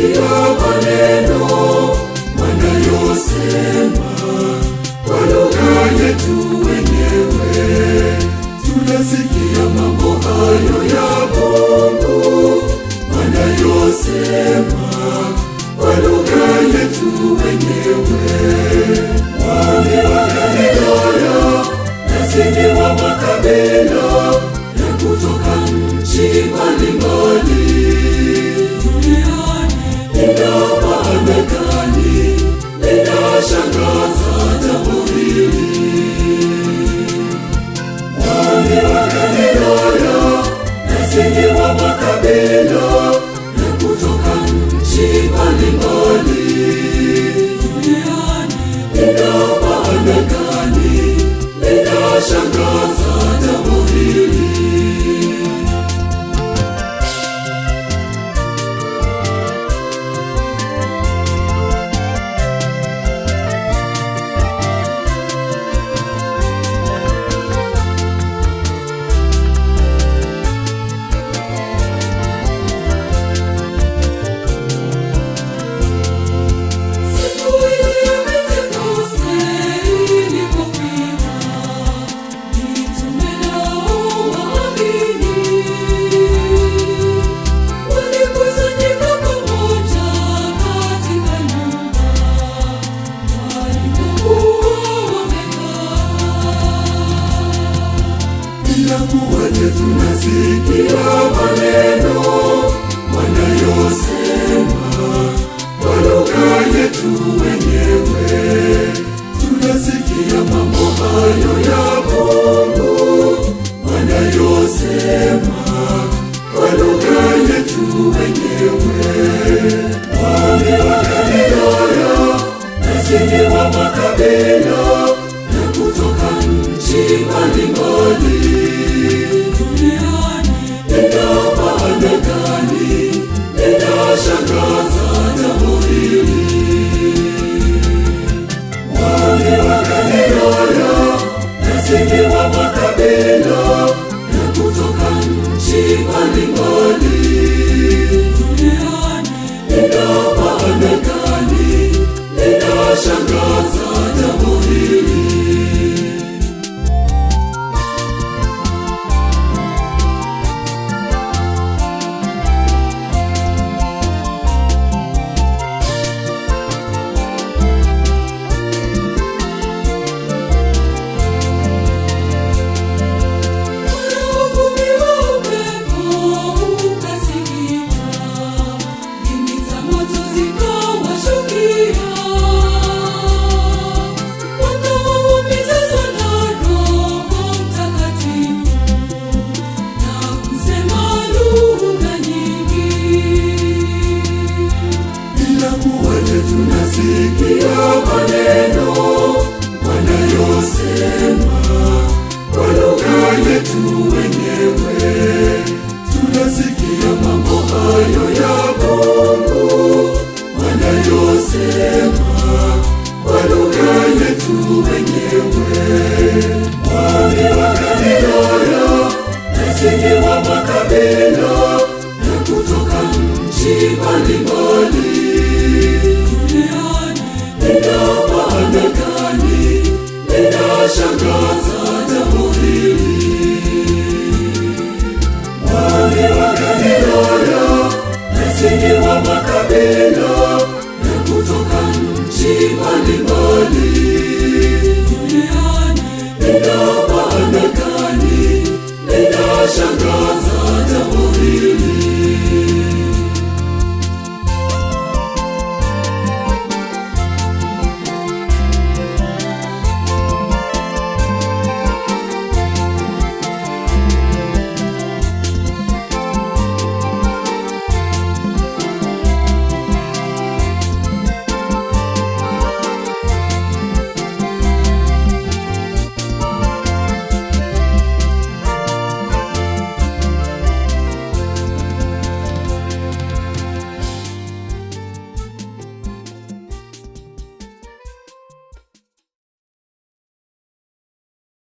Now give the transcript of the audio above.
tunasikia maneno wanayosema kwa lugha yetu wenyewe. Tunasikia mambo hayo ya Mungu wanayosema kwa lugha yetu wenyewe. Wale wa Galilaya nasi ni wa makabila ya kutoka nchi mbalimbali. Ina maana gani? Linashangaza jambo hili. Wale wa Galilaya nasi ni wa makabila ya kutoka nchi mbalimbali. Ina maana gani? Linashangaza jambo hili. Inakuwaje tunasikia maneno wanayosema kwa lugha yetu wenyewe. Tunasikia mambo hayo ya Mungu wanayosema kwa lugha yetu wenyewe. Wale wa Galilaya nasi ni wa makabila ya kutoka nchi mbalimbali. Ina maana gani? Linashangaza jambo hili. Wale wa Galilaya nasi ni wa makabila ya kutoka nchi mbalimbali. Ina maana gani? Linashangaza jambo hili. Inakuwaje tunasikia maneno wanayosema kwa lugha yetu wenyewe. Tunasikia mambo hayo ya Mungu wanayosema kwa lugha yetu wenyewe. Wale wa Galilaya nasi ni wa makabila ya kutoka nchi mbalimbali. Ina maana gani? Linashangaza jambo hili. Wale wa Galilaya nasi ni wa makabila ya kutoka nchi mbalimbali. Ina maana gani? Linashangaza jambo hili.